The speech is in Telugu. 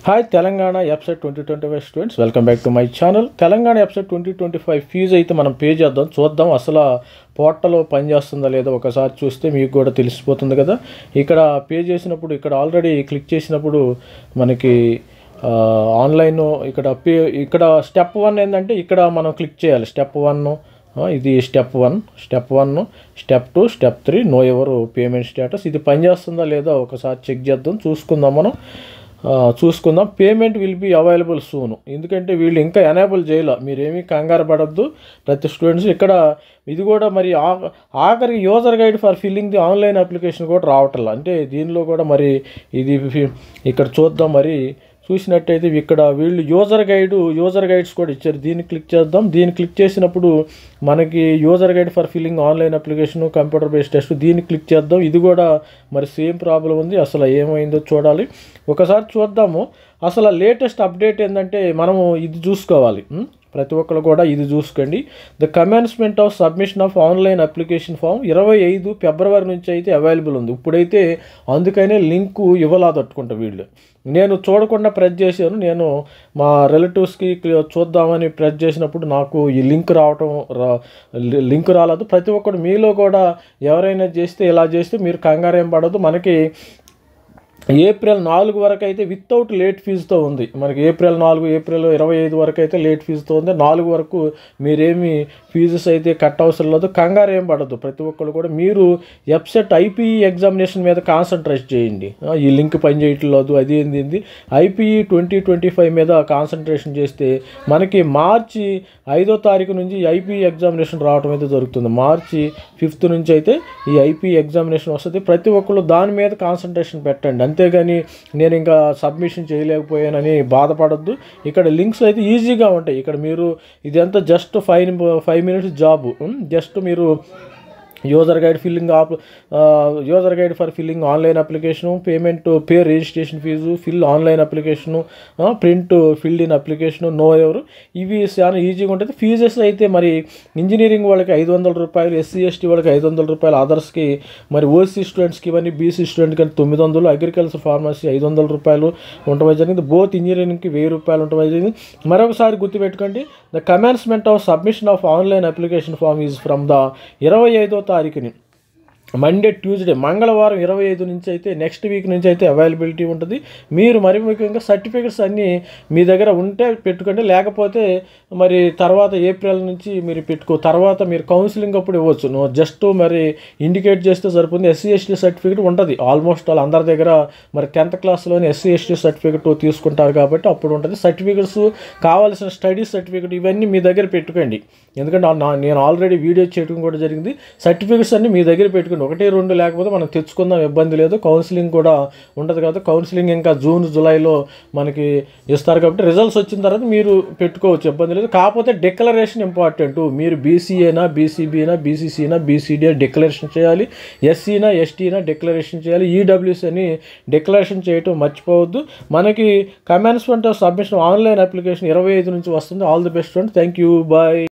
Hi Telangana EAPCET 2025 students, welcome back to my channel. Telangana EAPCET 2025 fee అయితే మనం పే చూద్దాం అసలు పోర్టల్ పనిచేస్తుందా లేదా ఒకసారి చూస్తే మీకు కూడా తెలిసిపోతుంది కదా. ఇక్కడ పే చేసినప్పుడు ఇక్కడ ఆల్రెడీ క్లిక్ చేసినప్పుడు మనకి ఆన్లైన్ ఇక్కడ స్టెప్ 1 ఏంటంటే ఇక్కడ మనం క్లిక్ చేయాలి. స్టెప్ 1 ఇది step 1, step 2, step 3 know your payment status. ఇది పనిచేస్తుందా లేదా ఒకసారి చెక్ చేద్దాం, చూసుకుందాం. Payment will be available soon. ఎందుకంటే వీళ్ళు ఇంకా ఎనేబుల్ చేయాలి, మీరేమీ కంగారు పడద్దు ప్రతి స్టూడెంట్స్. ఇక్కడ ఇది కూడా మరి ఆఖరికి user guide for filling the online application కూడా రావట్లేదు. అంటే దీనిలో కూడా మరి ఇది ఇక్కడ చూద్దాం. మరి చూసినట్టయితే ఇక్కడ వీళ్ళు యూజర్ గైడ్స్ కూడా ఇచ్చారు. దీన్ని క్లిక్ చేద్దాం. దీన్ని క్లిక్ చేసినప్పుడు మనకి user guide for filling online application computer based test, దీన్ని క్లిక్ చేద్దాం. ఇది కూడా మరి సేమ్ ప్రాబ్లం ఉంది. అసలు ఏమైందో చూడాలి, ఒకసారి చూద్దాము. అసలు లేటెస్ట్ అప్డేట్ ఏంటంటే మనము ఇది చూసుకోవాలి. ప్రతి ఒక్కరు కూడా ఇది చూసుకోండి. The commencement of submission of online application form 25 ఫిబ్రవరి నుంచి అయితే అవైలబుల్ ఉంది. ఇప్పుడైతే అందుకనే లింకు ఇవ్వలాదట్టుకుంటా వీళ్ళు. నేను చూడకుండా ప్రెస్ చేశాను. నేను మా రిలేటివ్స్కి చూద్దామని ప్రెస్ చేసినప్పుడు నాకు ఈ లింక్ రాలేదు. ప్రతి ఒక్కరు మీలో కూడా ఎవరైనా చేస్తే ఇలా చేస్తే మీరు కంగారు ఏం పడదు. మనకి ఏప్రిల్ 4 వరకు అయితే వితౌట్ లేట్ ఫీజుతో ఉంది. మనకి ఏప్రిల్ 25 వరకు అయితే లేట్ ఫీజుతో ఉంది. 4 వరకు మీరేమి ఫీజెస్ అయితే కట్ అవసరం లేదు, కంగారు ఏం పడద్దు. ప్రతి ఒక్కరు కూడా మీరు ఎప్సెట్ ఐపీఈ ఎగ్జామినేషన్ మీద కాన్సన్ట్రేట్ చేయండి. ఈ లింక్ పనిచేయట్లేదు అది ఏంది ఐపీఈ 2025 మీద కాన్సన్ట్రేషన్ చేస్తే మనకి మార్చి 5వ తారీఖు నుంచి ఐపీఈ ఎగ్జామినేషన్ రావడం అయితే జరుగుతుంది. మార్చి 5th నుంచి అయితే ఈ ఐపీఈ ఎగ్జామినేషన్ వస్తుంది. ప్రతి ఒక్కరు దాని మీద కాన్సన్ట్రేషన్ పెట్టండి, అంతేగాని నేను ఇంకా సబ్మిషన్ చేయలేకపోయానని బాధపడద్దు. ఇక్కడ లింక్స్ అయితే ఈజీగా ఉంటాయి. ఇక్కడ మీరు ఇదంతా జస్ట్ 5 minutes జాబ్. జస్ట్ మీరు user guide for filling online application, pay registration fee, fill online application, print filled in application, know your, ఇవి చాలా ఈజీగా ఉంటుంది. ఫీజెస్ అయితే మరి ఇంజనీరింగ్ వాళ్ళకి 500 రూపాయలు, ఎస్సీ ఎస్టీ వాళ్ళకి 500 రూపాయలు, అదర్స్కి మరి ఓసీ స్టూడెంట్స్కి ఇవన్నీ బీసీ స్టూడెంట్కి కానీ 900, అగ్రికల్చర్ ఫార్మసీ 500 రూపాయలు ఉండటం జరిగింది. బోత్ ఇంజనీరింగ్కి 1000 రూపాయలు ఉండటం జరిగింది. మరొకసారి గుర్తుపెట్టుకోండి, the commencement of submission of online application form is from the 25వ తారీఖుని మండే, ట్యూస్డే, మంగళవారం 25 నుంచి అయితే నెక్స్ట్ వీక్ నుంచి అయితే అవైలబిలిటీ ఉంటుంది. మీరు మరి ముఖ్యంగా సర్టిఫికెట్స్ అన్నీ మీ దగ్గర ఉంటే పెట్టుకోండి, లేకపోతే మరి తర్వాత ఏప్రిల్ నుంచి మీరు తర్వాత మీరు కౌన్సిలింగ్ అప్పుడు ఇవ్వచ్చు. జస్ట్ మరి ఇండికేట్ చేస్తే సరిపోతుంది. ఎస్సీ ఎస్టీ సర్టిఫికేట్ ఉంటుంది ఆల్మోస్ట్ అందరి దగ్గర. మరి 10th క్లాస్లోనే ఎస్సీ ఎస్టీ సర్టిఫికేట్ తీసుకుంటారు కాబట్టి అప్పుడు ఉంటుంది. సర్టిఫికెట్స్ కావాల్సిన స్టడీ సర్టిఫికేట్ ఇవన్నీ మీ దగ్గర పెట్టుకోండి. ఎందుకంటే నేను ఆల్రెడీ వీడియో చేయడం కూడా జరిగింది. సర్టిఫికెట్స్ అన్నీ మీ దగ్గర పెట్టుకోండి. 1, 2 లేకపోతే మనం తెచ్చుకుందాం, ఇబ్బంది లేదు. కౌన్సిలింగ్ కూడా ఉంటుంది కదా. కౌన్సిలింగ్ ఇంకా జూన్, జూలైలో మనకి ఇస్తారు కాబట్టి రిజల్ట్స్ వచ్చిన తర్వాత మీరు పెట్టుకోవచ్చు, ఇబ్బంది లేదు. కాకపోతే డిక్లరేషన్ ఇంపార్టెంట్. మీరు బీసీఏనా, బీసీబీనా, బీసీసీనా, బీసీడీ డిక్లరేషన్ చేయాలి. ఎస్సీనా, ఎస్టీనా డిక్లరేషన్ చేయాలి. ఈడబ్ల్యూసీ అని డిక్లరేషన్ చేయటం మర్చిపోవద్దు. మనకి commencement of submission online application 25 నుంచి వస్తుంది. All the best friend, thank you, bye.